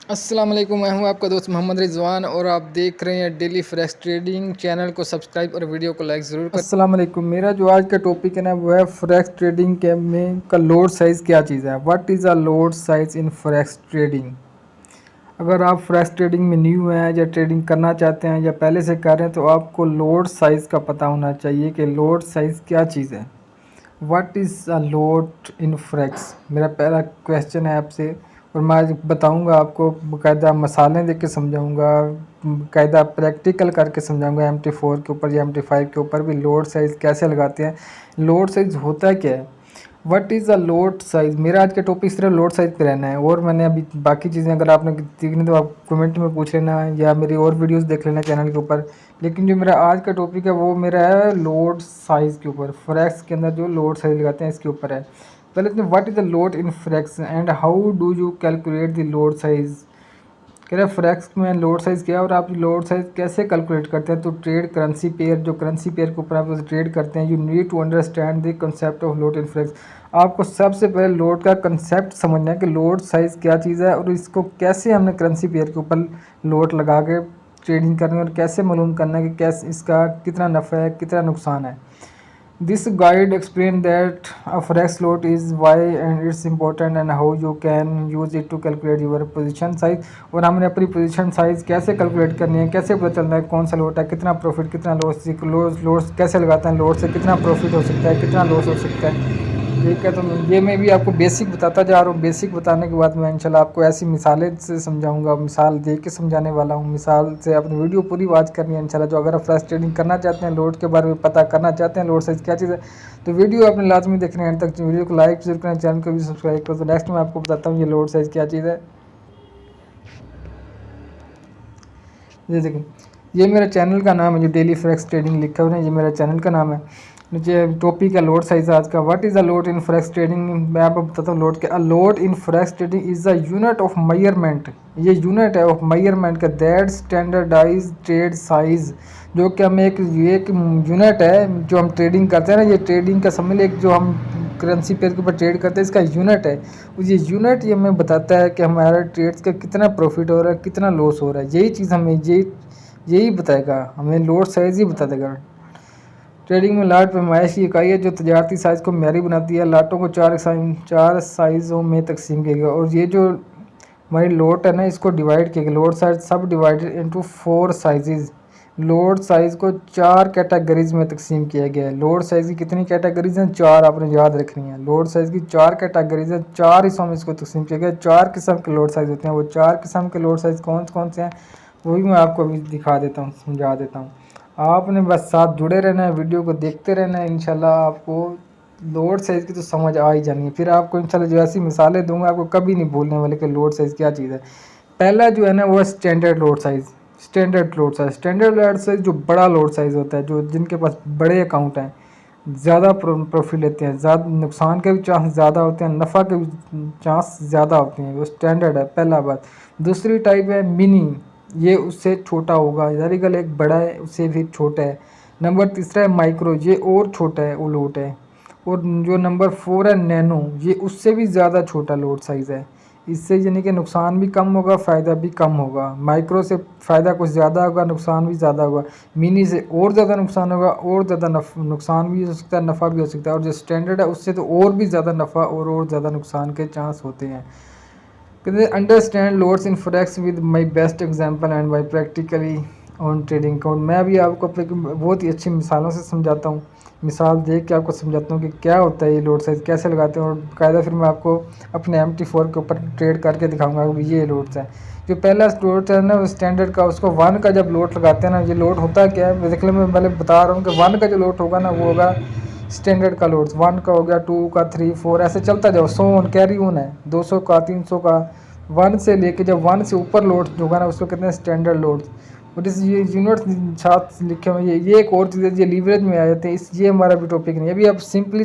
अस्सलाम वालेकुम, मैं हूं आपका दोस्त मोहम्मद रिजवान और आप देख रहे हैं डेली फ्रेश ट्रेडिंग। चैनल को सब्सक्राइब और वीडियो को लाइक ज़रूर करें। अस्सलाम वालेकुम, मेरा जो आज का टॉपिक है ना वो है फ्रेक्स ट्रेडिंग के में का लोड साइज़ क्या चीज़ है। What is a lot size in forex trading. अगर आप फ्रेक्स ट्रेडिंग में न्यू हैं या ट्रेडिंग करना चाहते हैं या पहले से कर रहे हैं तो आपको लोड साइज़ का पता होना चाहिए कि लोड साइज़ क्या चीज़ है। What is a lot in forex, मेरा पहला क्वेश्चन है आपसे। और मैं आज बताऊंगा आपको, बाकायदा मसाले देख के समझाऊंगा, बाकायदा प्रैक्टिकल करके समझाऊंगा। MT4 के ऊपर या MT5 के ऊपर भी लोड साइज़ कैसे लगाते हैं, लोड साइज़ होता क्या है, what is a lot size. मेरा आज का टॉपिक सिर्फ लोड साइज़ पे रहना है। और मैंने अभी बाकी चीज़ें अगर आपने सीखनी तो आप कमेंट में पूछ लेना या मेरी और वीडियोस देख लेना चैनल के ऊपर। लेकिन जो मेरा आज का टॉपिक है वो मेरा है लोड साइज़ के ऊपर। फ्रेक्स के अंदर जो लोड साइज़ लगाते हैं इसके ऊपर है। पहले तो what is the lot in forex and how do you calculate the lot size. कह रहे फ्रेक्स में लोड साइज़ क्या है और आप लोड साइज़ कैसे कैलकुलेट करते हैं। तो ट्रेड करेंसी पेयर, जो करेंसी पेयर के ऊपर आप ट्रेड करते हैं, you need to understand the concept of lot in forex. आपको सबसे पहले लोड का कंसेप्ट समझना है कि लोड साइज़ क्या चीज़ है और इसको कैसे हमने करेंसी पेयर के ऊपर लोड लगा के ट्रेडिंग करनी है और कैसे मालूम करना है कि कैसे इसका कितना नफ़ा है कितना नुकसान है। This guide explains that a forex lot is why and it's important and how you can use it to calculate your position size। और हमने अपनी पोजीशन साइज कैसे कैलकुलेट करनी है, कैसे पता चलना है कौन सा लोट है, कितना प्रॉफिट कितना लॉस, लॉस कैसे लगाते हैं, लोट से कितना प्रॉफिट हो सकता है कितना लॉस हो सकता है। ठीक है, तो ये मैं भी आपको बेसिक बताता जा रहा हूँ। बेसिक बताने के बाद मैं इंशाल्लाह आपको ऐसी मिसालें से समझाऊंगा, मिसाल दे के समझाने वाला हूँ। मिसाल से अपनी वीडियो पूरी वॉच करनी है इंशाल्लाह। जो अगर आप फ्रेश ट्रेडिंग करना चाहते हैं, लोड के बारे में पता करना चाहते हैं, लोड साइज क्या चीज़ है, तो वीडियो आपने लाजमी देखना है एंड तक। वीडियो को लाइक जरूर करें, चैनल को भी सब्सक्राइब करें। तो नेक्स्ट मैं आपको बताता हूँ ये लोड साइज क्या चीज़ है। ये देखिए, ये मेरा चैनल का नाम है, जो डेली फ्रेक्स ट्रेडिंग लिखा हुआ है ये मेरा चैनल का नाम है। नीचे टॉपिक है लोड साइज आज का। What is a lot in forex trading. मैं आपको बताता हूँ लोड के। A lot in forex trading is a unit of measurement. ये यूनिट है ऑफ मेजरमेंट का दैट स्टैंडर्डाइज ट्रेड साइज। जो कि हम एक यूनिट है जो हम ट्रेडिंग करते हैं ना, ये ट्रेडिंग का समझ एक जो हम करेंसी पेयर के ऊपर ट्रेड करते हैं इसका यूनिट है। ये यूनिट ये हमें बताता है कि हमारे ट्रेड्स का कितना प्रॉफिट हो रहा है कितना लॉस हो रहा है। यही चीज़ हमें यही बताएगा, हमें लोड साइज ही बता देगा। ट्रेडिंग में लाट पैमाइश की इकाई है जो तजारती साइज़ को म्यारी बनाती है। लाटों को चार साइज़ों में तकसीम किया गया और ये जो हमारी लोट है ना इसको डिवाइड किया गया। लोड साइज सब divided into 4 sizes. Load size को 4 कैटेगरीज में तकसीम किया गया है। लोड साइज़ की कितनी कैटेगरीज हैं, 4 आपने याद रखनी है। लोड साइज़ की 4 कैटेगरीज हैं, 4 हिस्सों में इसको तकसीम किया गया है। 4 किस्म के लोड साइज़ होते हैं। वो 4 किस्म के लोड साइज़ कौन कौन से हैं वो भी मैं आपको अभी दिखा देता हूँ, समझा देता हूँ। आपने बस साथ जुड़े रहना है, वीडियो को देखते रहना है। इंशाल्लाह आपको लोड साइज़ की तो समझ आ ही जानी है। फिर आपको इंशाल्लाह जो ऐसी मिसालें दूंगा आपको कभी नहीं भूलने वाले कि लोड साइज़ क्या चीज़ है। पहला जो है ना वो है standard load size. Standard load size, standard load size जो बड़ा लोड साइज़ होता है, जो जिनके पास बड़े अकाउंट हैं, ज़्यादा प्रॉफिट लेते हैं, ज़्यादा नुकसान के भी चांस ज़्यादा होते हैं, नफ़ा के भी चांस ज़्यादा होते हैं, वो स्टैंडर्ड है पहला बात। दूसरी टाइप है मिनी, ये उससे छोटा होगा। जारिकल एक बड़ा है उससे भी छोटा है। नंबर तीसरा है माइक्रो, ये और छोटा है वो लोड है। और जो नंबर 4 है नैनो, ये उससे भी ज़्यादा छोटा लोड साइज़ है। इससे यानी कि नुकसान भी कम होगा फ़ायदा भी कम होगा। माइक्रो से फ़ायदा कुछ ज़्यादा होगा, नुकसान भी ज़्यादा होगा। मिनी से और ज़्यादा नुकसान होगा और ज़्यादा नुकसान भी हो सकता है, नफ़ा भी हो सकता है। और जो स्टैंडर्ड है उससे तो और भी ज़्यादा नफ़ा और ज़्यादा नुकसान के चांस होते हैं। कहते हैं understand loads in forex with my best example and by practically on trading account. मैं भी आपको बहुत ही अच्छी मिसालों से समझाता हूँ, मिसाल देख के आपको समझाता हूँ कि क्या होता है ये लोड साइज़, कैसे लगाते हैं। और बाकायदा फिर मैं आपको अपने MT4 के ऊपर ट्रेड करके दिखाऊंगा कि ये लोड्स हैं। जो पहला लोड है ना स्टैंडर्ड का, उसको 1 का जब लोड लगाते हैं ना, ये लोड होता है क्या है बेसिकली मैं पहले बता रहा हूँ कि 1 का जो लोड होगा ना वो होगा स्टैंडर्ड का लोड्स। 1 का हो गया, 2 का, 3, 4 ऐसे चलता जाओ, 100 ऑन कैरी ऑन है, 200 का, 300 का। 1 से लेके जब 1 से ऊपर लोड होगा ना उसको कहते हैं स्टैंडर्ड लोड्स। और इस ये यूनिट साथ लिखे हुए ये एक और चीज़ है, ये लीवरेज में आ जाते हैं। इस ये हमारा भी टॉपिक नहीं है। अभी आप सिंपली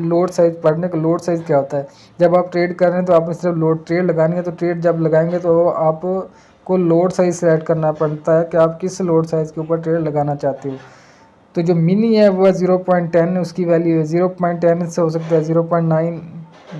लोड साइज पढ़ने का, लोड साइज क्या होता है। जब आप ट्रेड कर रहे हैं तो आपने सिर्फ लोड ट्रेड लगानी है, तो ट्रेड जब लगाएंगे तो आपको लोड साइज सेलेक्ट करना पड़ता है कि आप किस लोड साइज के ऊपर ट्रेड लगाना चाहते हो। तो जो मिनी है वो 0.10 उसकी वैल्यू है। 0.10 से हो सकता है 0.9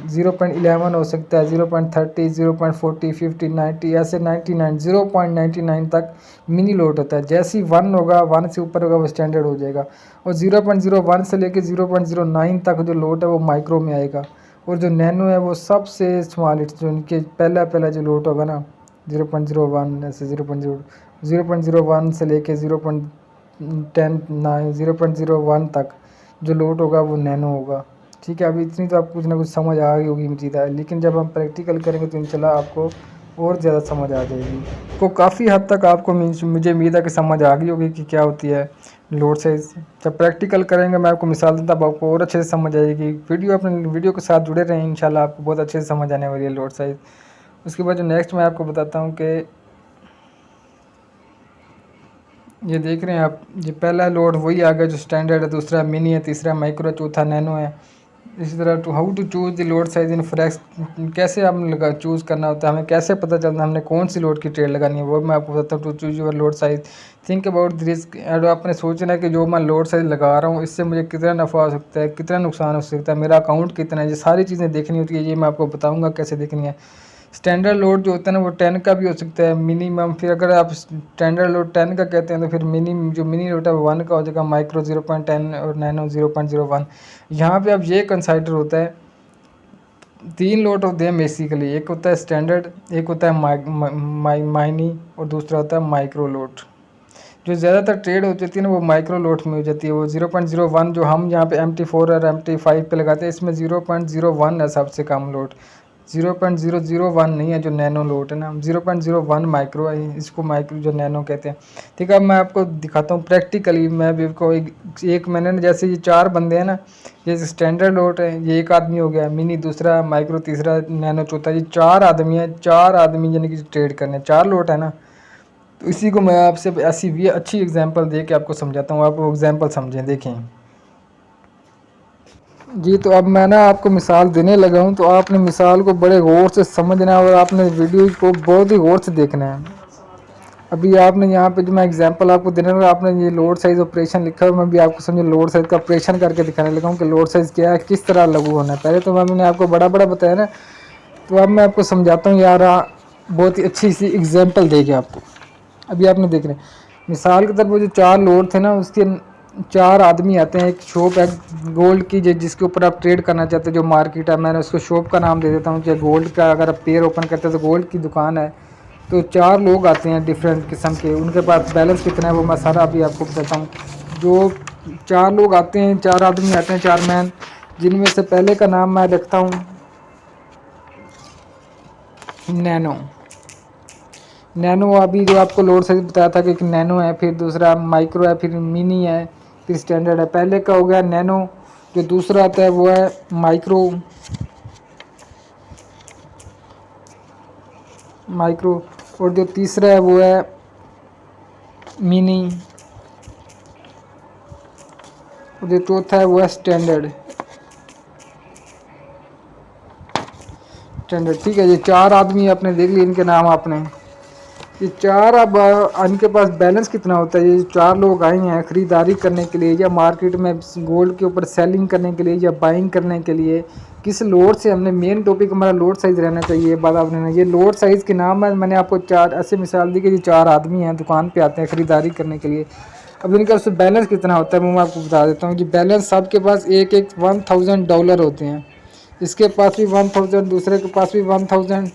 0.11 हो सकता है, 0.30, 0.40, 50, 90, ऐसे 99, 0.99 तक मिनी लोड होता है। जैसे ही 1 होगा, 1 से ऊपर होगा वो स्टैंडर्ड हो जाएगा। और 0.01 से लेके 0.09 तक जो लोड है वो माइक्रो में आएगा। और जो नैनो है वो सबसे स्मॉल, जो इनके पहला जो लोड होगा ना 0.01, ऐसे 0.01 से लेके 0.10, 0.01 तक जो लोड होगा वो नैनो होगा। ठीक है, अभी इतनी तो आपको कुछ ना कुछ समझ आ गई होगी मुझे, लेकिन जब हम प्रैक्टिकल करेंगे तो इंशाल्लाह आपको और ज़्यादा समझ आ जाएगी। तो काफ़ी हद तक आपको मुझे उम्मीद है कि समझ आ गई होगी कि क्या होती है लोड साइज़। जब प्रैक्टिकल करेंगे मैं आपको मिसाल दूँ तब आपको और अच्छे से समझ आएगी। अपने वीडियो के साथ जुड़े रहें, इंशाल्लाह आपको बहुत अच्छे से समझ आने वाली है लोड साइज़। उसके बाद जो नेक्स्ट मैं आपको बताता हूँ कि ये देख रहे हैं आप, ये पहला लोड वही आ गया जो स्टैंडर्ड है, दूसरा मिनी है, तीसरा माइक्रो, चौथा नैनो है। इसी तरह how to choose the lot size in forex, कैसे हम चूज़ करना होता है, हमें कैसे पता चलता है हमने कौन सी लोड की ट्रेड लगानी है, वो मैं आपको बताता हूँ। To choose your load size, think about the risk. आपने सोचना है कि जो मैं लोड साइज लगा रहा हूँ इससे मुझे कितना नफ़ा हो सकता है, कितना नुकसान हो सकता है, मेरा अकाउंट कितना है, ये सारी चीज़ें देखनी होती है। ये मैं आपको बताऊँगा कैसे देखनी है। स्टैंडर्ड लोड जो होता है ना वो 10 का भी हो सकता है मिनिमम। फिर अगर आप स्टैंडर्ड लोड 10 का कहते हैं तो फिर मिनी लोड है वो 1 का हो जाएगा, माइक्रो 0.10 और नैनो 0.01। यहाँ पे अब ये कंसाइडर होता है, 3 लोड होते हैं बेसिकली, एक होता है स्टैंडर्ड, एक होता है माइनी और दूसरा होता है माइक्रो लोड। जो ज़्यादातर ट्रेड हो जाती है ना वो माइक्रो लोड में हो जाती है। वो 0.01 जो हम यहाँ पे MT4 और MT5 पे लगाते हैं, इसमें 0.01 है सबसे कम लोड, 0.001 नहीं है जो नैनो लोड है ना, 0.01 माइक्रो है, इसको माइक्रो जो नैनो कहते हैं। ठीक है, अब मैं आपको दिखाता हूँ प्रैक्टिकली। मैं भी को एक मैंने जैसे ये 4 बंदे हैं ना, ये स्टैंडर्ड लोड है, ये एक आदमी हो गया, मिनी दूसरा, माइक्रो तीसरा, नैनो चौथा, ये 4 आदमी है। 4 आदमी यानी कि ट्रेड करने 4 लोड है ना। तो इसी को मैं आपसे ऐसी भी अच्छी एग्जांपल दे के आपको समझाता हूँ, आप वो एग्जांपल समझें, देखें जी। तो अब मैं ना आपको मिसाल देने लगा हूँ, तो आपने मिसाल को बड़े गौर से समझना है और आपने वीडियो को बहुत ही गौर से देखना है। अभी आपने यहाँ पे जो मैं एग्जांपल आपको देने लगा, आपने ये लोड साइज ऑपरेशन लिखा है, मैं भी आपको समझो लोड साइज का ऑपरेशन करके दिखाने लगा हूँ कि लोड साइज क्या है, किस तरह लागू होना है। पहले तो मैंने आपको बड़ा बताया ना, तो अब मैं आपको समझाता हूँ यार, बहुत ही अच्छी सी एग्जाम्पल देके आपको। अभी आपने देख रहे हैं मिसाल के तौर पर जो 4 लोड थे ना, उसके 4 आदमी आते हैं। एक शॉप है गोल्ड की जिसके ऊपर आप ट्रेड करना चाहते हैं, जो मार्केट है, मैंने उसको शॉप का नाम दे देता हूँ कि गोल्ड का। अगर आप पेयर ओपन करते हैं तो गोल्ड की दुकान है। तो 4 लोग आते हैं डिफरेंट किस्म के, उनके पास बैलेंस कितना है वो मैं सारा अभी आपको बताता हूँ। जो 4 लोग आते हैं, 4 आदमी आते हैं, 4 मैन, जिनमें से पहले का नाम मैं रखता हूँ नैनो। नैनो अभी जो आपको लोड साइज बताया था कि एक नैनो है, फिर दूसरा माइक्रो है, फिर मिनी है, फिर स्टैंडर्ड है। पहले का हो गया नैनो, जो दूसरा आता है वो है माइक्रो, और जो तीसरा है वो है मिनी, और जो चौथा है वो है स्टैंडर्ड। ठीक है, ये 4 आदमी आपने देख लिए, इनके नाम आपने, ये 4। अब इनके पास बैलेंस कितना होता है। ये 4 लोग आए हैं ख़रीदारी करने के लिए, या मार्केट में गोल्ड के ऊपर सेलिंग करने के लिए, या बाइंग करने के लिए। किस लोड से, हमने मेन टॉपिक हमारा लोड साइज़ रहना चाहिए, ये बात आपने। ये लोड साइज़ के नाम है, मैंने आपको 4 ऐसे मिसाल दी कि ये 4 आदमी हैं, दुकान पे आते हैं ख़रीदारी करने के लिए। अब इनका उससे बैलेंस कितना होता है वो मैं आपको बता देता हूँ। कि बैलेंस सबके पास एक $1000 होते हैं। इसके पास भी 1000, दूसरे के पास भी 1000,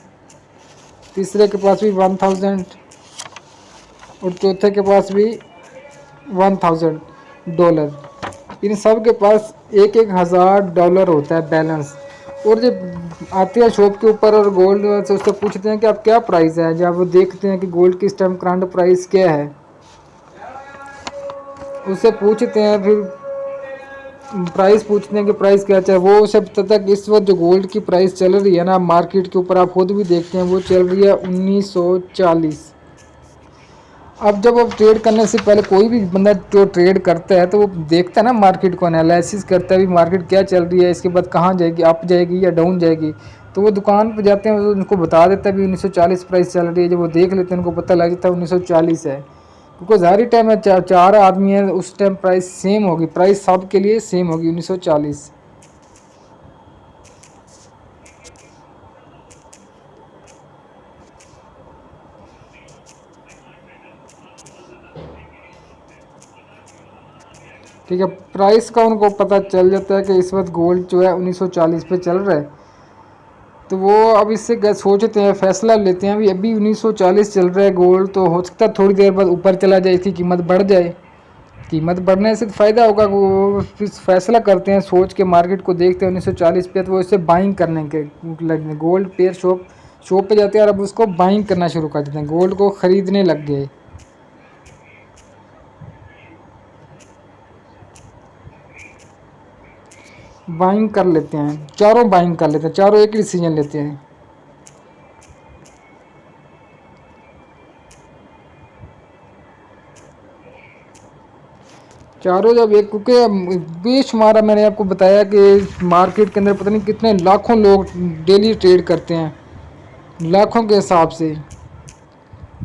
तीसरे के पास भी 1000 और चौथे के पास भी $1000। इन सब के पास $1000 होता है बैलेंस। और जब आते हैं शॉप के ऊपर और गोल्ड से उससे पूछते हैं कि आप क्या प्राइस है, जब वो देखते हैं कि गोल्ड की इस टाइम करंट प्राइस क्या है, उससे पूछते हैं, फिर प्राइस पूछते हैं कि प्राइस क्या चाहिए। वो उसे बताता है कि इस वक्त जो गोल्ड की प्राइस चल रही है ना मार्केट के ऊपर, आप खुद भी देखते हैं, वो चल रही है 1940। अब जब आप ट्रेड करने से पहले कोई भी बंदा जो ट्रेड करता है तो वो देखता है ना मार्केट को, एनालिसिस करता है भी मार्केट क्या चल रही है, इसके बाद कहाँ जाएगी, अप जाएगी या डाउन जाएगी। तो वो दुकान पर जाते हैं, उनको बता देता है भी 1940 प्राइस चल रही है। जब वो देख लेते हैं उनको पता लग जाता है 1940 है, क्योंकि ज़ाहिर टाइम है 4 आदमी है, उस टाइम प्राइस सेम होगी, प्राइस सब के लिए सेम होगी 1940। ठीक है। प्राइस का उनको पता चल जाता है कि इस वक्त गोल्ड जो है 1940 पे चल रहा है, तो वो अब इससे क्या सोचते हैं, फैसला लेते हैं अभी 1940 चल रहा है गोल्ड, तो हो सकता है थोड़ी देर बाद ऊपर चला जाए, इसकी कीमत बढ़ जाए। कीमत बढ़ने से फ़ायदा होगा, वो फिर फैसला करते हैं सोच के, मार्केट को देखते हैं 1940 पे, तो वो इससे बाइंग करने के लगने, गोल्ड पेयर शॉप पे जाते हैं और अब उसको बाइंग करना शुरू कर देते हैं, गोल्ड को ख़रीदने लग गए। बाइंग कर लेते हैं, चारों बाइंग कर लेते हैं, चारों एक ही डिसीजन लेते हैं। चारों जब एक, क्योंकि बेशुमार मैंने आपको बताया कि मार्केट के अंदर पता नहीं कितने लाखों लोग डेली ट्रेड करते हैं, लाखों के हिसाब से।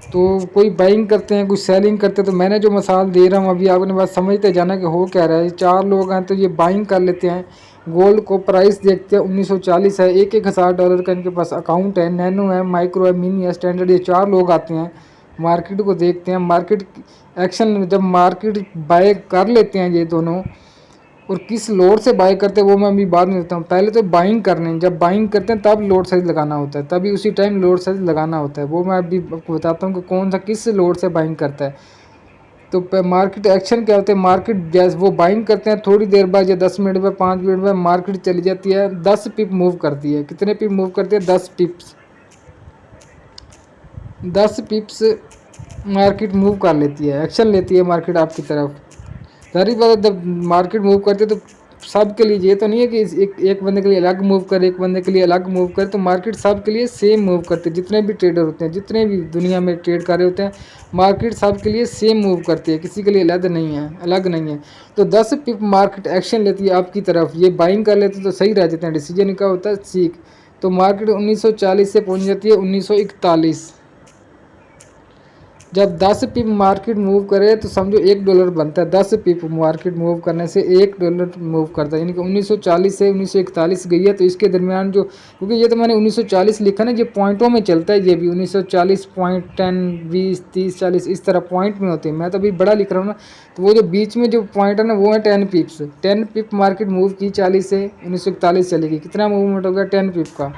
तो कोई बाइंग करते हैं, कोई सेलिंग करते हैं। तो मैंने जो मिसाल दे रहा हूँ अभी, आपने बात समझते जाना कि हो क्या रहा है। चार लोग हैं तो ये बाइंग कर लेते हैं, गोल्ड को प्राइस देखते हैं 1940 है, $1,000 का इनके पास अकाउंट है, नैनो है, माइक्रो है, मिनी है, स्टैंडर्ड, ये चार लोग आते हैं, मार्केट को देखते हैं, मार्केट एक्शन, जब मार्केट बाय कर लेते हैं ये दोनों, और किस लोड से बाई करते हैं वो मैं अभी बाद में देता हूँ। पहले तो बाइंग करने, जब बाइंग करते हैं तब लोड साइज लगाना होता है, तभी उसी टाइम लोड साइज लगाना होता है, वो मैं अभी आपको बताता हूँ कि कौन सा किस लोड से बाइंग करता है। तो मार्केट एक्शन क्या होते हैं, मार्केट जैसे वो बाइंग करते हैं, थोड़ी देर बाद या 10 मिनट में, 5 मिनट में मार्केट चली जाती है, 10 पिप मूव करती है। कितने पिप मूव करती है? 10 पिप्स, 10 पिप्स मार्केट मूव कर लेती है, एक्शन लेती है मार्केट आपकी तरफ। सारी बात, जब मार्केट मूव करते तो सब के लिए, ये तो नहीं है कि एक बंदे के लिए अलग मूव करे, एक बंदे के लिए अलग मूव करे, तो मार्केट सब के लिए सेम मूव करते हैं। जितने भी ट्रेडर होते हैं, जितने भी दुनिया में ट्रेड कर रहे होते हैं, मार्केट सब के लिए सेम मूव करती है, किसी के लिए अलग नहीं है, अलग नहीं है। तो 10 पिप मार्केट एक्शन लेती है आपकी तरफ, ये बाइंग कर लेते तो सही रह जाते हैं, डिसीजन का होता है सीख। तो मार्केट 1940 से पहुँच जाती है 1941। जब 10 पिप मार्केट मूव करे तो समझो $1 बनता है। 10 पिप मार्केट मूव करने से $1 मूव करता है, यानी कि 1940 से 1941 गई है। तो इसके दरमियान जो, क्योंकि ये तो मैंने 1940 लिखा ना, ये पॉइंटों में चलता है, ये भी 1940 पॉइंट 10 20 30 40 इस तरह पॉइंट में होते हैं। मैं तो अभी बड़ा लिख रहा हूँ ना, तो वो जो बीच में जो पॉइंट है ना, वो है 10 पिप्स। 10 पिप मार्केट मूव की 40 से 1941 चलेगी। कितना मूवमेंट हो गया 10 पिप का?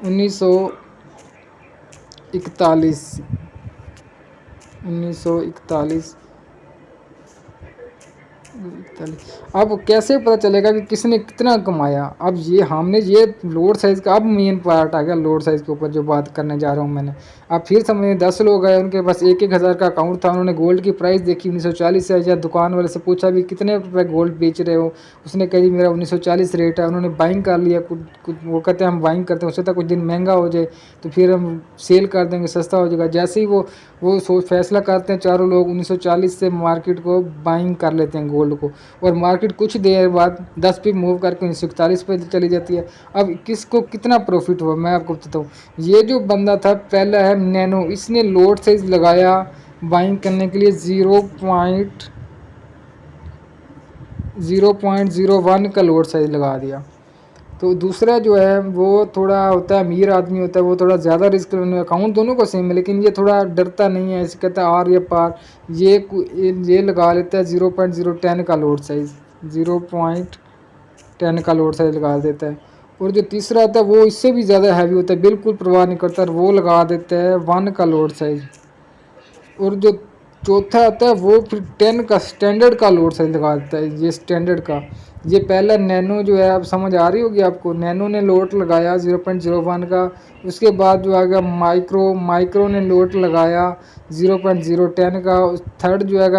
1941 1941। अब कैसे पता चलेगा कि किसने कितना कमाया? अब ये हमने ये लोड साइज़ का, अब मेन पार्ट आ गया लोड साइज़ के ऊपर जो बात करने जा रहा हूँ मैंने। अब फिर समझे 10 लोग आए, उनके पास 1,000 का अकाउंट था, उन्होंने गोल्ड की प्राइस देखी 1940 से, या दुकान वाले से पूछा भी कितने रुपये गोल्ड बेच रहे हो, उसने कही मेरा 1940 रेट है। उन्होंने बाइंग कर लिया, कुछ वो कहते हैं हम बाइंग करते हैं, उससे तक कुछ दिन महंगा हो जाए तो फिर हम सेल कर देंगे, सस्ता हो जाएगा। जैसे ही वो सोच फैसला करते हैं, चारों लोग 1940 से मार्केट को बाइंग कर लेते हैं गोल्ड को, और मार्केट कुछ देर बाद 10 पिप मूव करके 1941 पे चली जाती है। अब किसको कितना प्रॉफिट हुआ मैं आपको बताता हूँ। ये जो बंदा था पहला है नैनो, इसने लोड साइज लगाया बाइंग करने के लिए 0.01 का लोड साइज लगा दिया। तो दूसरा जो है वो थोड़ा होता है, अमीर आदमी होता है, वो थोड़ा ज़्यादा रिस्क, अकाउंट दोनों को सेम है, लेकिन ये थोड़ा डरता नहीं है, इसे कहता है आर या पार। ये लगा लेता है 0.010 का लोड साइज़, 0.10 का लोड साइज लगा देता है। और जो तीसरा आता है वो इससे भी ज़्यादा हैवी होता है, बिल्कुल परवाह नहीं करता, वो लगा देता है 1 का लोड साइज। और जो चौथा आता है वो फिर 10 का स्टैंडर्ड का लोड साइज लगा देता है, ये स्टैंडर्ड का। ये पहला नैनो जो है, आप समझ आ रही होगी आपको, नैनो ने लोड लगाया 0.01 का। उसके बाद जो आ गया माइक्रो ने लोड लगाया 0.010 का। थर्ड जो है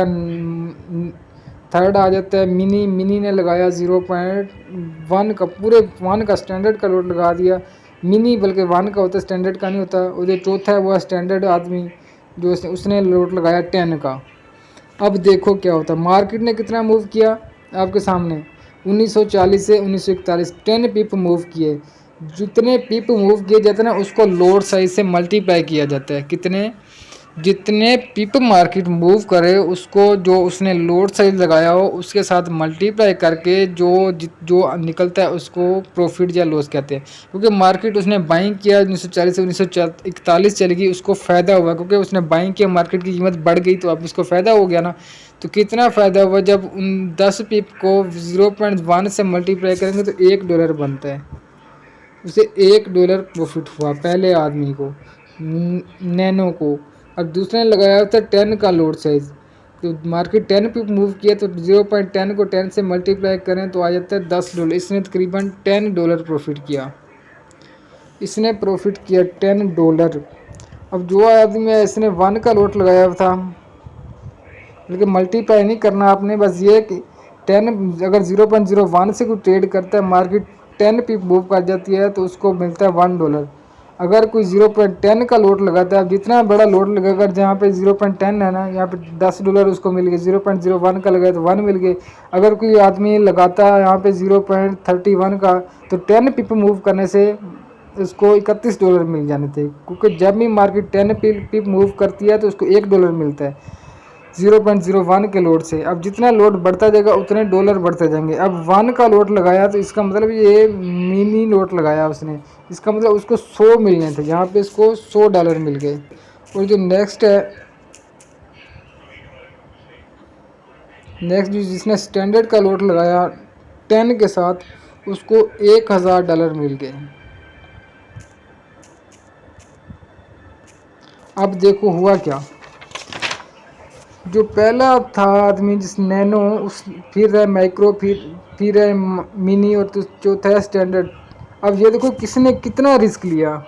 थर्ड आ जाता है मिनी ने लगाया 0.1 का, पूरे 1 का स्टैंडर्ड का लोड लगा दिया। मिनी बल्कि 1 का होता है, स्टैंडर्ड का नहीं होता। और जो चौथा है वो स्टैंडर्ड आदमी, जो उसने लोड लगाया 10 का। अब देखो क्या होता है, मार्केट ने कितना मूव किया आपके सामने, 1940 से 1941 10 पिप मूव किए। जितने पिप मूव किए जाते हैं ना, उसको लोड साइज से मल्टीप्लाई किया जाता है। कितने? जितने पिप मार्केट मूव करे उसको जो उसने लोड साइज लगाया हो उसके साथ मल्टीप्लाई करके जो निकलता है उसको प्रॉफिट या लॉस कहते हैं। क्योंकि मार्केट उसने बाइंग किया 1940 से 1941 चलेगी, उसको फ़ायदा हुआ क्योंकि उसने बाइंग किया, मार्केट की कीमत बढ़ गई तो अब उसको फ़ायदा हो गया ना। तो कितना फ़ायदा हुआ जब उन 10 पिप को 0.1 से मल्टीप्लाई करेंगे तो $1 बनता है, उसे $1 प्रॉफिट हुआ पहले आदमी को, नैनो को। अब दूसरे ने लगाया था 10 का लोड साइज, तो मार्केट 10 पे मूव किया तो 0.10 को 10 से मल्टीप्लाई करें तो आ जाता है $10। इसने तकरीबन $10 प्रॉफिट किया, इसने प्रॉफिट किया $10। अब जो आदमी है इसने 1 का लोड लगाया था, लेकिन मल्टीप्लाई नहीं करना आपने, बस ये कि 10 अगर 0.01 से कोई ट्रेड करता है, मार्केट 10 पे मूव कर जाती है तो उसको मिलता है $1। अगर कोई 0.10 का लोड लगाता है, अब जितना बड़ा लोड लगेगा, जहाँ पे 0.10 है ना, यहाँ पे $10 उसको मिल गए। 0.01 का लगाया तो 1 मिल गए। अगर कोई आदमी लगाता है यहाँ पे 0.31 का, तो 10 पिप मूव करने से उसको $31 मिल जाने थे, क्योंकि जब भी मार्केट 10 पिप मूव करती है तो उसको $1 मिलता है 0.01 के लोड से। अब जितना लोड बढ़ता जाएगा उतने डॉलर बढ़ते जाएंगे। अब 1 का लोड लगाया तो इसका मतलब ये मिनी लोड लगाया उसने, इसका मतलब उसको 100 मिलने थे, यहाँ पे इसको $100 मिल गए। और जो नेक्स्ट जो जिसने स्टैंडर्ड का लोड लगाया 10 के साथ, उसको $1000 मिल गए। अब देखो हुआ क्या, जो पहला था आदमी जिस नैनो, उस फिर है माइक्रो, फिर है मिनी, और तो चौथा है स्टैंडर्ड। अब ये देखो किसने कितना रिस्क लिया।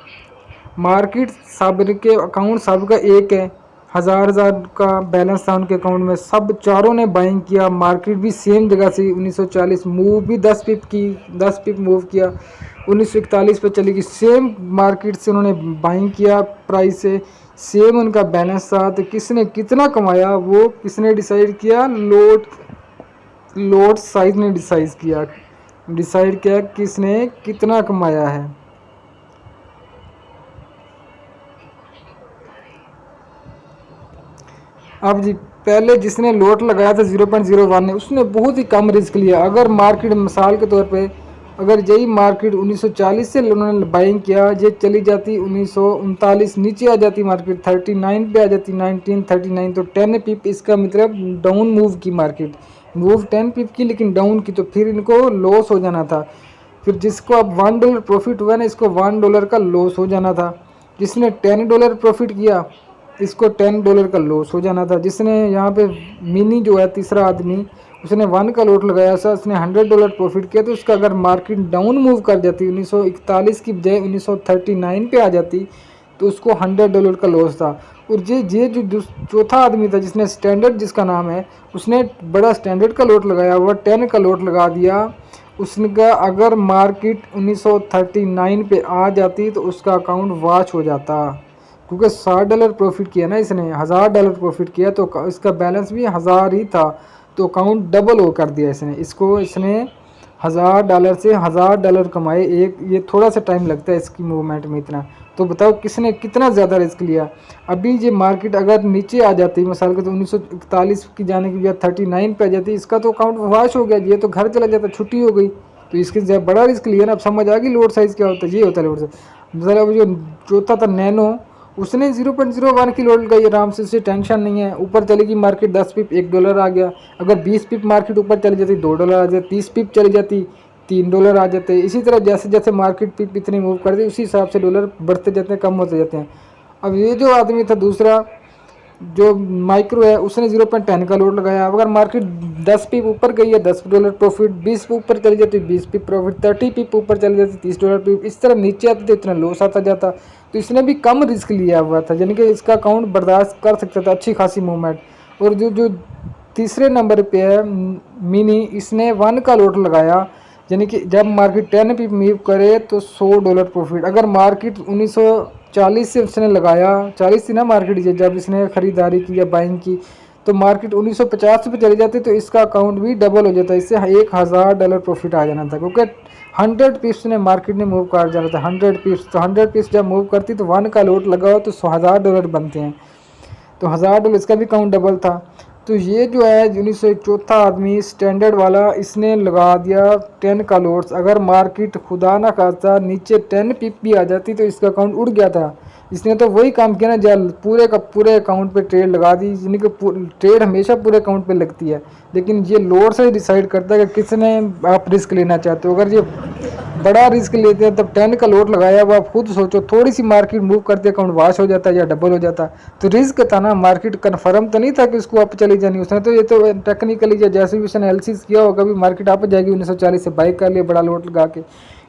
मार्केट सब के अकाउंट सब का एक है, हज़ार का बैलेंस था उनके अकाउंट में, सब चारों ने बाइंग किया। मार्केट भी सेम जगह से 1940 मूव भी 10 पिप की, 10 पिप मूव किया, 1941 पे चली गई। सेम मार्केट से उन्होंने बाइंग किया, प्राइस से सेम उनका बैलेंस था। तो किसने कितना कमाया वो किसने डिसाइड किया, लोड साइज ने डिसाइड किया किसने कितना कमाया है। अब जी पहले जिसने लोट लगाया था 0.01 ने, उसने बहुत ही कम रिस्क लिया। अगर मार्केट मिसाल के तौर पे, अगर यही मार्केट 1940 से उन्होंने बाइंग किया, ये चली जाती 1939 नीचे आ जाती, मार्केट 39 पे आ जाती, 1939, तो 10 पिप इसका मतलब डाउन मूव की, मार्केट मूव 10 पिप की लेकिन डाउन की, तो फिर इनको लॉस हो जाना था। फिर जिसको अब $1 प्रॉफिट हुआ ना, इसको $1 का लॉस हो जाना था। जिसने $10 प्रॉफिट किया इसको $10 का लॉस हो जाना था। जिसने यहाँ पे मिनी जो है तीसरा आदमी, उसने 1 का लोट लगाया था, उसने $100 प्रॉफिट किया, तो उसका अगर मार्केट डाउन मूव कर जाती 1941 की बजाय 1939 पे आ जाती तो उसको $100 का लॉस था। और ये जो चौथा आदमी था जिसने स्टैंडर्ड जिसका नाम है, उसने बड़ा स्टैंडर्ड का लोट लगाया हुआ, 10 का लोट लगा दिया। उसका अगर मार्केट 1939 पे आ जाती तो उसका अकाउंट वॉच हो जाता, क्योंकि $60 प्रॉफिट किया ना इसने, $1000 प्रॉफिट किया तो इसका बैलेंस भी 1000 ही था, तो अकाउंट डबल हो कर दिया इसने। इसने $1000 से $1000 कमाए एक, ये थोड़ा सा टाइम लगता है इसकी मूवमेंट में इतना। तो बताओ किसने कितना ज़्यादा रिस्क लिया। अभी ये मार्केट अगर नीचे आ जाती मिसाल के, तो 1941 की जाने की बजाय 39 पे आ जाती, इसका तो अकाउंट वॉश हो गया, ये तो घर चला जाता, छुट्टी हो गई। तो इसके बड़ा रिस्क लिया ना। अब समझ आ गई लोड साइज़ क्या होता है, ये होता है लोड साइज। मतलब जो चौथा था नैनो, उसने 0.01 की लोड लगाई आराम से, उससे टेंशन नहीं है। ऊपर चलेगी मार्केट 10 पिप $1 आ गया। अगर 20 पिप मार्केट ऊपर चली जाती $2 आ जाते, 30 पिप चली जाती $3 आ जाते। इसी तरह जैसे जैसे मार्केट पिप इतनी मूव करती है उसी हिसाब से डॉलर बढ़ते जाते हैं, कम होते जाते हैं। अब ये जो आदमी था दूसरा जो माइक्रो है, उसने 0.10 का लोड लगाया। अगर मार्केट 10 पिप ऊपर गई है $10 प्रॉफिट, 20 पिप ऊपर चली जाती 20 पिप प्रॉफिट, 30 पिप ऊपर चली जाती $30 पिप, इस तरह नीचे आती तो इतना लॉस आता जाता। तो इसने भी कम रिस्क लिया हुआ था, यानी कि इसका अकाउंट बर्दाश्त कर सकता था अच्छी खासी मूवमेंट। और जो तीसरे नंबर पे है मिनी, इसने 1 का लोड लगाया, यानी कि जब मार्केट 10 पिप मूव करे तो $100 प्रॉफिट। अगर मार्केट 1940 से उसने लगाया, 40 थी ना मार्केट जब इसने ख़रीदारी की या बाइंग की, तो मार्केट 1950 पे चली जाती तो इसका अकाउंट भी डबल हो जाता, इससे $1000 प्रॉफिट आ जाना था। क्योंकि 100 पिप्स ने मार्केट ने मूव कर जाना था, 100 पिप्स। तो 100 पिप्स जब मूव करती तो 1 का लोड लगाओ तो $1000 बनते हैं। तो $1000 इसका भी काउंट डबल था। तो ये जो है यूनिट से चौथा आदमी स्टैंडर्ड वाला, इसने लगा दिया 10 का लोड्स। अगर मार्केट खुदा ना खास्ता नीचे 10 पिप भी आ जाती तो इसका अकाउंट उड़ गया था। इसने तो वही काम किया ना, जब पूरे का पूरे अकाउंट पे ट्रेड लगा दी, यानी कि ट्रेड हमेशा पूरे अकाउंट पे लगती है, लेकिन ये लोड से डिसाइड करता है कि किसने आप रिस्क लेना चाहते हो। अगर ये बड़ा रिस्क लेते हैं तब 10 का लोड लगाया, अब आप खुद सोचो थोड़ी सी मार्केट मूव करते अकाउंट वाश हो जाता या डबल हो जाता। तो रिस्क था ना, मार्केट कन्फर्म तो नहीं था कि उसको अप चली जानी। उसने तो ये तो टेक्निकली या जैसे भी उसने एनालिसिस किया होगा भी मार्केट अप जाएगी 1940 से बाई कर लिया बड़ा लोड लगा के।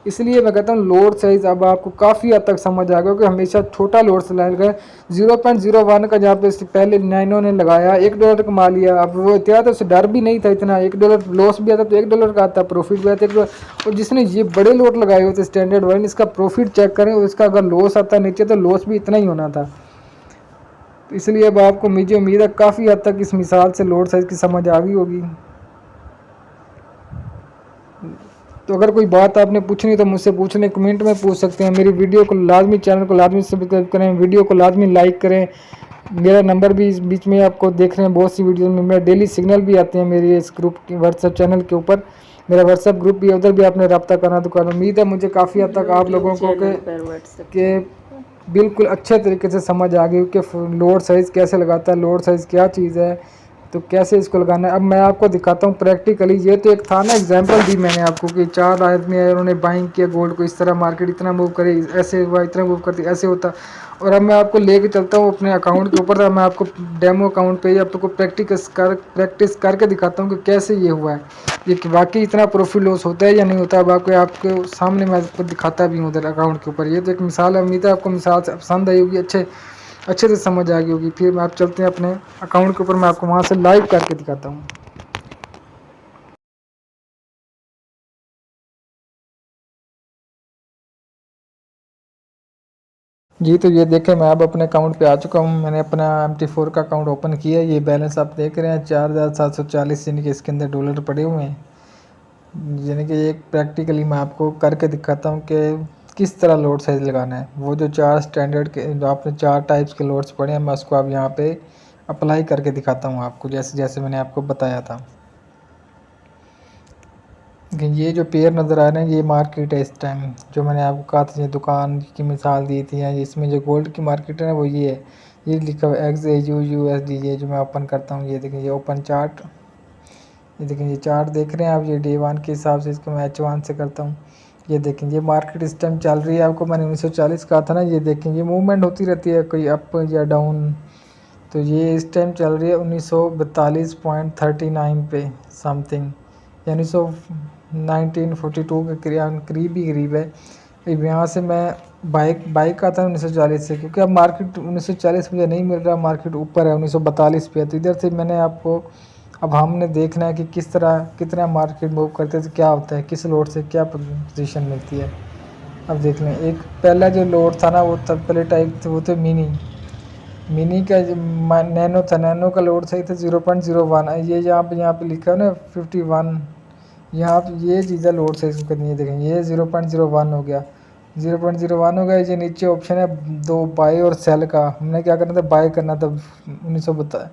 इसलिए मैं कहता हूँ लोड साइज अब आपको काफ़ी हद तक समझ आ गया कि हमेशा छोटा लोड से लगाए। 0.01 का जहाँ पे पहले नाइनों ने लगाया $1 कमा लिया। अब वो क्या था, उसे डर भी नहीं था इतना, $1 लॉस भी आता तो $1 का आता, प्रॉफिट भी आता $1। और जिसने ये बड़े लोड लगाए होते स्टैंडर्ड वाइन, इसका प्रॉफिट चेक करें, उसका अगर लॉस आता नीचे तो लॉस भी इतना ही होना था। तो इसलिए अब आपको मुझे उम्मीद है काफ़ी हद तक इस मिसाल से लोड साइज की समझ आ गई होगी। तो अगर कोई बात आपने पूछनी तो मुझसे पूछने कमेंट में पूछ सकते हैं। मेरी वीडियो को लाजमी, चैनल को लाजमी सब्सक्राइब करें, वीडियो को लाजमी लाइक करें। मेरा नंबर भी इस बीच में आपको देख रहे हैं बहुत सी वीडियो में, मेरा डेली सिग्नल भी आते हैं मेरे इस ग्रुप के व्हाट्सएप चैनल के ऊपर। मेरा व्हाट्सएप ग्रुप भी है, उधर भी आपने रब्ता करना तो करना। उम्मीद है मुझे काफ़ी हद तक आप लोगों को के बिल्कुल अच्छे तरीके से समझ आ गई कि लोड साइज़ कैसे लगाता है, लोड साइज़ क्या चीज़ है, तो कैसे इसको लगाना है। अब मैं आपको दिखाता हूँ प्रैक्टिकली। ये तो एक था ना एग्जांपल दी मैंने आपको कि 4 आदमी आए, उन्होंने बाइंग किया गोल्ड को, इस तरह मार्केट इतना मूव करे, ऐसे हुआ, इतना मूव करती, ऐसे होता। और अब मैं आपको लेके चलता हूँ अपने अकाउंट के ऊपर। मैं आपको डेमो अकाउंट पे आपको प्रैक्टिस करके दिखाता हूँ कि कैसे ये हुआ है, ये कि वाकई इतना प्रॉफिट लॉस होता है या नहीं होता। अब आपके सामने मैं आपको दिखाता भी हूँ उधर अकाउंट के ऊपर। ये तो एक मिसाल है, उम्मीद है आपको मिसाल से पसंद आई होगी, अच्छे से समझ आ गई होगी। फिर आप चलते हैं अपने अकाउंट के ऊपर, मैं आपको वहाँ से लाइव करके दिखाता हूँ। जी तो ये देखें, मैं अब अपने अकाउंट पे आ चुका हूँ। मैंने अपना MT4 का अकाउंट ओपन किया। ये बैलेंस आप देख रहे हैं 4740, यानी कि इसके अंदर डॉलर पड़े हुए हैं। यानी कि एक प्रैक्टिकली मैं आपको करके दिखाता हूँ कि किस तरह लोड साइज लगाना है। वो जो 4 स्टैंडर्ड के, जो आपने 4 टाइप्स के लोड्स पड़े हैं, मैं उसको अब यहाँ पे अप्लाई करके दिखाता हूँ आपको, जैसे जैसे मैंने आपको बताया था। ये जो पेयर नज़र आ रहे हैं ये मार्केट है इस टाइम, जो मैंने आपको कहा था, ये दुकान की मिसाल दी थी। इसमें जो गोल्ड की मार्केट है ना वो ये है, ये लिखा हुआ XAUUSD। ये जो मैं ओपन करता हूँ, ये देखें, ये ओपन चार्ट, ये देखें, ये चार्ट देख रहे हैं आप, ये Day 1 के हिसाब से इसको मैं H1 से करता हूँ। ये देखें, ये मार्केट इस टाइम चल रही है। आपको मैंने 1940 कहा था ना, ये देखें, ये मूवमेंट होती रहती है, कोई अप या डाउन। तो ये इस टाइम चल रही है 1942.39 पे समथिंग, यानी 1942 के करीब ही करीब है। अब यहाँ से मैं बाइक आता है 1940 से, क्योंकि अब मार्केट 1940 मुझे नहीं मिल रहा, मार्केट ऊपर है 1942 पे है। तो इधर से मैंने आपको, अब हमने देखना है कि किस तरह कितना मार्केट मूव करते हैं, क्या होता है, किस लोड से क्या पोजीशन मिलती है। अब देख लें, एक पहला जो लोड था ना वो तब पहले टाइप थे, वो तो मिनी का नैनो था, नैनो का लोड सही था 0.01। ये यहाँ पे लिखा है ना 51, यहाँ पे ये चीज़ें लोड साइज को करनी है। देखें, ये 0.01 हो गया, 0.01 हो गया। ये नीचे ऑप्शन है 2 बाई और सेल का, हमने क्या करना था, बाई करना था 1942।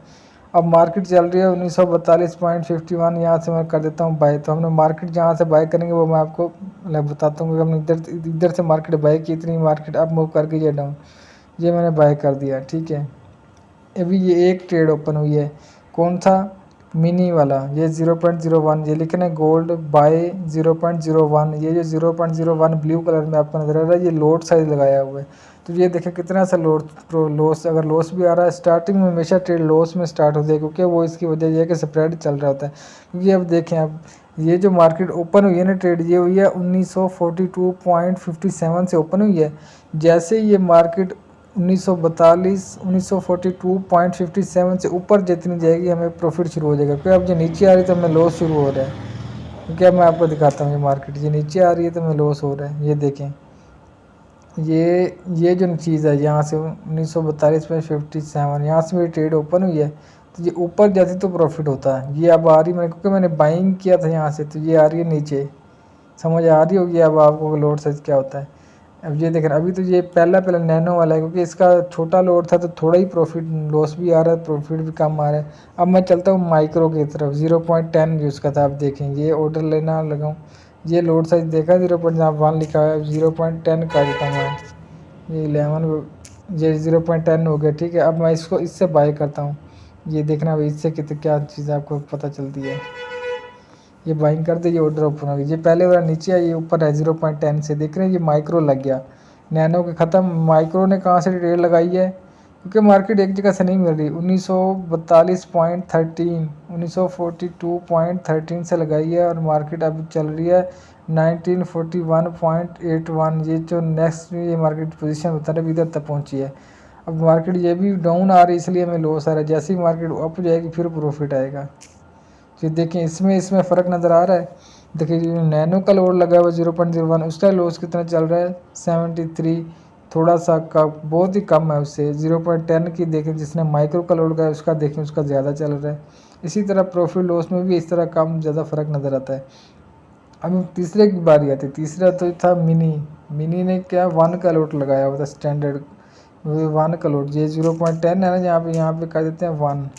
अब मार्केट चल रही है 1942.51, यहाँ से मैं कर देता हूँ बाई। तो हमने मार्केट जहाँ से बाई करेंगे वो मैं आपको बताता हूँ कि हमने इधर से मार्केट बाई की, इतनी मार्केट अब मूव करके ये डाउन, ये मैंने बाय कर दिया, ठीक है। अभी ये एक ट्रेड ओपन हुई है, कौन सा, मिनी वाला, ये 0.01, ये लिखना है गोल्ड बाय 0.01। ये जो 0.01 ब्लू कलर में आपको नजर आ रहा है, ये लोड साइज लगाया हुआ है। तो ये देखें कितना सा लॉस, अगर लॉस भी आ रहा है, स्टार्टिंग में हमेशा ट्रेड लॉस में स्टार्ट होती है, क्योंकि वो इसकी वजह यह है कि स्प्रेड चल रहा होता है। क्योंकि अब देखें, अब ये जो मार्केट ओपन हुई है ना, ट्रेड ये हुई है 1942.57 से ओपन हुई है। जैसे ये मार्केट 1942 से ऊपर जितनी जाएगी हमें प्रॉफिट शुरू हो जाएगा। क्योंकि अब जो नीचे आ रही है तो हमें लॉस शुरू हो रहा है। क्योंकि अब मैं आपको दिखाता हूँ, ये मार्केट ये नीचे आ रही है तो हमें लॉस हो रहा है। ये देखें, ये जो चीज़ है यहाँ से 1942.57, यहाँ से मेरी ट्रेड ओपन हुई है, तो ये ऊपर जाती तो प्रॉफिट होता है। ये अब आ रही मैंने, क्योंकि मैंने बाइंग किया था यहाँ से, तो ये आ रही है नीचे। समझ आ रही होगी अब आपको लोड साइज क्या होता है। अब ये देख रहे हैं, अभी तो ये पहला नैनो वाला है, क्योंकि इसका छोटा लोड था तो थोड़ा ही प्रॉफिट लॉस भी आ रहा है, प्रॉफिट भी कम आ रहा है। अब मैं चलता हूँ माइक्रो की तरफ। 0.10 यूज़ का था। आप देखें ये ऑर्डर लेना लगाऊँ, ये लोड साइज देखा 0.1 लिखा है, 0.10 कर देता हूँ मैं। ये 11 ये 0.10 हो गया, ठीक है। अब मैं इसको इससे बाय करता हूँ। ये देखना भाई इससे कितने क्या चीज़ आपको पता चलती है। ये बाइंग कर दे, ये ऑर्डर ओपन हो गया। ये पहले वाला नीचे है, ये ऊपर है 0.10 से। देख रहे हैं ये माइक्रो लग गया, नैनो के ख़त्म। माइक्रो ने कहाँ से ट्रेड लगाई है, क्योंकि मार्केट एक जगह से नहीं मिल रही। 1942.13 1942.13 से लगाई है, और मार्केट अभी चल रही है 1941.81। ये जो नेक्स्ट ये मार्केट पोजीशन बता रहे इधर तक पहुंची है। अब मार्केट ये भी डाउन आ रही है, इसलिए हमें लॉस आ रहा है। जैसे ही मार्केट अप जाएगी फिर प्रॉफिट आएगा। तो देखें इसमें फ़र्क नज़र आ रहा है। देखिए जो नैनो का लोड लगा हुआ 0.01, उसका लॉस कितना चल रहा है 73, थोड़ा सा का बहुत ही कम है उससे। 0.10 की देखें जिसने माइक्रो का लोड लगाया उसका देखें, उसका ज़्यादा चल रहा है। इसी तरह प्रॉफिट लॉस में भी इस तरह कम ज़्यादा फ़र्क नज़र आता है। अब तीसरे की बारी आती है। तीसरा तो था मिनी ने क्या 1 का लोड लगाया हुआ था स्टैंडर्ड, 1 का लोड। ये 0.10 है ना, यहाँ पे कर देते हैं 1।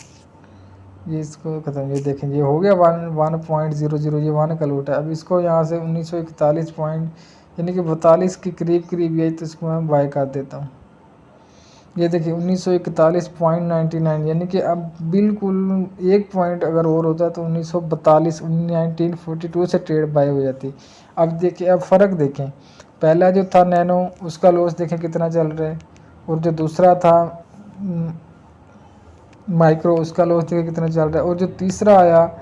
ये इसको ख़त्म, ये देखें ये हो गया 1.00। ये 1 का लूट है। अब इसको यहाँ से 1941 पॉइंट यानी कि 42 के करीब यही, तो इसको मैं बाय कर देता हूँ। ये देखिए 1941.99, यानी कि अब बिल्कुल 1 पॉइंट अगर और होता तो 1942 1942 से ट्रेड बाय हो जाती। अब देखिए अब फ़र्क देखें, पहला जो था नैनो उसका लॉस देखें कितना चल रहा है, और जो दूसरा था माइक्रो उसका लॉस देखिए कितना चल रहा है, और जो तीसरा आया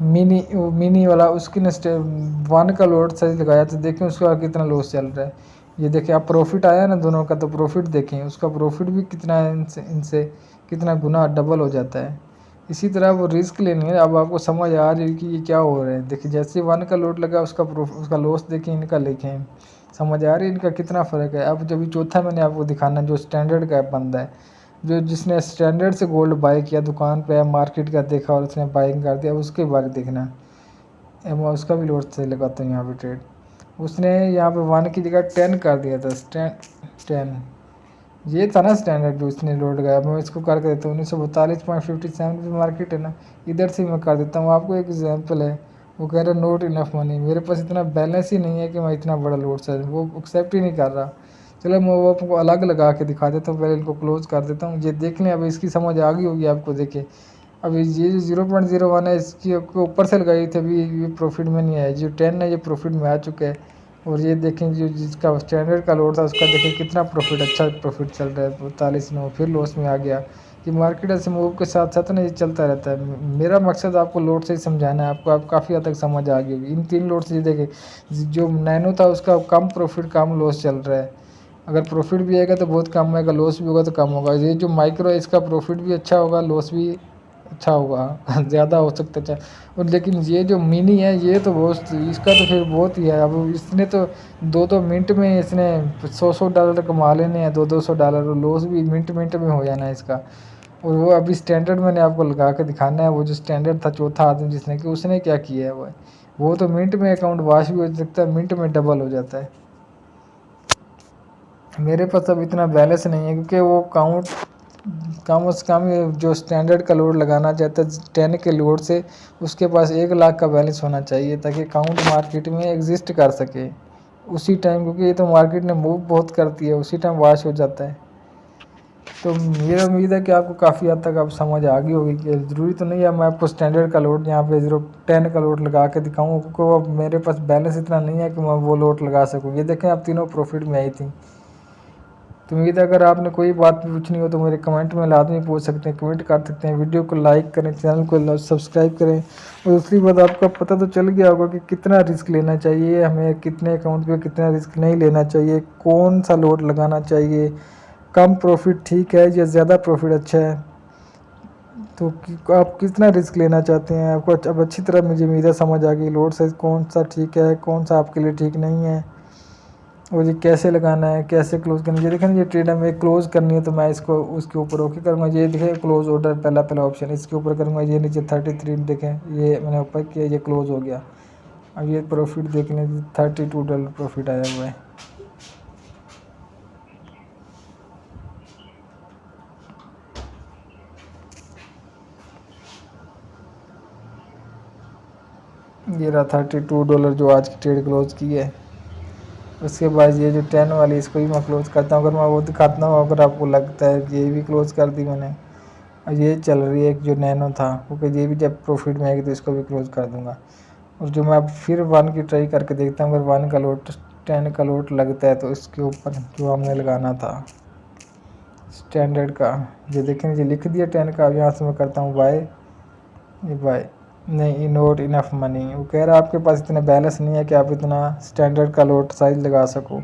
मिनी वाला उसकी ने 1 का लोड साइज लगाया तो देखें उसका कितना लॉस चल रहा है। ये देखें अब प्रॉफिट आया ना दोनों का, तो प्रॉफिट देखें उसका प्रॉफिट भी कितना है, इनसे कितना गुना डबल हो जाता है। इसी तरह वो रिस्क लेनी है। अब आपको समझ आ रही है कि ये क्या हो रहा है। देखिए जैसे 1 का लोड लगा उसका लॉस देखें, इनका लिखें, समझ आ रही है इनका कितना फ़र्क है। अब जब चौथा मैंने आपको दिखाना जो स्टैंडर्ड का बंदा है, जो जिसने स्टैंडर्ड से गोल्ड बाय किया, दुकान पे मार्केट का देखा और उसने बाइंग कर दिया, उसके बारे देखना है। मैं उसका भी लोड से लगाता हूँ यहाँ पे ट्रेड। उसने यहाँ पे 1 की जगह 10 कर दिया था। 10 ये था ना स्टैंडर्ड जो इसने लोड लगाया। मैं इसको करके देता हूँ 1942.57 पे मार्केट है ना, इधर से मैं कर देता हूँ। आपको एक एग्जाम्पल है, वो कह रहा है नॉट इनफ मनी, मेरे पास इतना बैलेंस ही नहीं है कि मैं इतना बड़ा लोड से, वो एक्सेप्ट ही नहीं कर रहा। चलो मैं वो आपको अलग लगा के दिखा देता हूँ, पहले इनको क्लोज कर देता हूँ। ये देख लें, अब इसकी समझ आ गई होगी आपको। देखिए अब ये जो 0.01 है इसकी आपको ऊपर से लगाई थी, अभी ये प्रॉफिट में नहीं आया। जो 10 है ये प्रॉफिट में आ चुका है। और ये देखें जो जिसका स्टैंडर्ड का लोड था उसका देखें कितना प्रॉफिट, अच्छा प्रॉफिट चल रहा है 42.9, फिर लॉस में आ गया। कि मार्केट ऐसे मूव के साथ साथ ना ये चलता रहता है। मेरा मकसद आपको लोड से ही समझाना है, आपको आप काफ़ी हद तक समझ आ गई होगी। इन 3 लोड से देखें, जो नैनो था उसका कम प्रॉफिट कम लॉस चल रहा है। अगर प्रॉफिट भी आएगा तो बहुत कम आएगा, लॉस भी होगा तो कम होगा। ये जो माइक्रो है इसका प्रॉफिट भी अच्छा होगा, लॉस भी अच्छा होगा ज़्यादा हो सकता है। और लेकिन ये जो मिनी है ये तो बहुत, इसका तो फिर बहुत ही है। अब इसने तो 2-2 मिनट में इसने $100 कमा लेने हैं, $200 और लॉस भी मिनट में हो जाना है इसका। और वो अभी स्टैंडर्ड मैंने आपको लगा के दिखाना है। वो जो स्टैंडर्ड था चौथा आदमी जिसने कि उसने क्या किया है, वो तो मिनट में अकाउंट वाश भी हो सकता है, मिनट में डबल हो जाता है। मेरे पास अब इतना बैलेंस नहीं है, क्योंकि वो काउंट कम से कम जो स्टैंडर्ड का लोड लगाना चाहता है 10 के लोड से, उसके पास 1 लाख का बैलेंस होना चाहिए ताकि अकाउंट मार्केट में एग्जिस्ट कर सके उसी टाइम, क्योंकि ये तो मार्केट ने मूव बहुत करती है, उसी टाइम वॉश हो जाता है। तो मेरा उम्मीद है कि आपको काफ़ी हद तक आप समझ आ गई होगी कि ज़रूरी तो नहीं है मैं आपको स्टैंडर्ड का लोड यहाँ पे 0.10 का लोड लगा के दिखाऊँ, क्योंकि वो मेरे पास बैलेंस इतना नहीं है कि मैं वो लोड लगा सकूँ। ये देखें आप तीनों प्रॉफिट में आई थी। तो उम्मीद है अगर आपने कोई बात पूछनी हो तो मेरे कमेंट में लाजमी पूछ सकते हैं, कमेंट कर सकते हैं। वीडियो को लाइक करें, चैनल को सब्सक्राइब करें। और दूसरी बात आपको पता तो चल गया होगा कि कितना रिस्क लेना चाहिए हमें, कितने अकाउंट पे कितना रिस्क नहीं लेना चाहिए, कौन सा लोड लगाना चाहिए, कम प्रॉफिट ठीक है या ज़्यादा प्रॉफिट अच्छा है। तो आप कितना रिस्क लेना चाहते हैं, आपको अब अच्छी तरह मुझे उम्मीद समझ आ गई। लोड साइज कौन सा ठीक है, कौन सा आपके लिए ठीक नहीं है, और ये कैसे लगाना है, कैसे क्लोज़ करना है। ये देखें ये ट्रेड हमें क्लोज़ करनी है तो मैं इसको उसके ऊपर ओके करूँगा। ये देखें क्लोज़ ऑर्डर पहला ऑप्शन इसके ऊपर करूँगा। ये नीचे 33 देखें, ये मैंने ऊपर किया, ये क्लोज़ हो गया। अब ये प्रॉफिट देख लें $32 प्रॉफिट आया हुआ है। ये रहा $32 जो आज की ट्रेड क्लोज की है। उसके बाद ये जो 10 वाली इसको भी मैं क्लोज़ करता हूँ। अगर मैं वो दिखाता हूँ, अगर आपको लगता है ये भी क्लोज़ कर दी मैंने, और ये चल रही है एक जो नैनो था, क्योंकि ये भी जब प्रॉफिट में आएगी तो इसको भी क्लोज़ कर दूँगा। और जो मैं अब फिर 1 की ट्राई करके देखता हूँ, अगर 1 का लोट 10 का लोट लगता है तो इसके ऊपर जो हमने लगाना था स्टैंडर्ड का, ये देखें ये लिख दिया 10 का। अब यहाँ से मैं करता हूँ बाय, ये बाय नहीं, नॉट इनफ मनी। वो कह रहा है आपके पास इतना बैलेंस नहीं है कि आप इतना स्टैंडर्ड का लोट साइज लगा सको।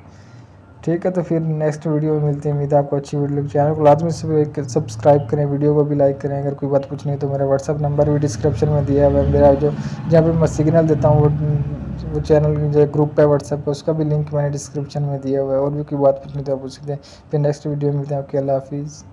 ठीक है, तो फिर नेक्स्ट वीडियो में मिलते हैं। उम्मीद है आपको अच्छी वीडियो लगी। चैनल को लाजमी से सब्सक्राइब करें, वीडियो को भी लाइक करें। अगर कोई बात पूछनी है तो मेरा व्हाट्सअप नंबर भी डिस्क्रिप्शन में दिया हुआ है। मेरा जो जहाँ पे मैं सिग्नल देता हूँ वो चैनल जो ग्रुप है व्हाट्सएप पर, उसका भी लिंक मैंने डिस्क्रिप्शन में दिया हुआ है। और भी कोई बात पूछनी तो आप पूछ सकते हैं। फिर नेक्स्ट वीडियो में मिलते हैं। ओके, अल्लाह हाफिज़।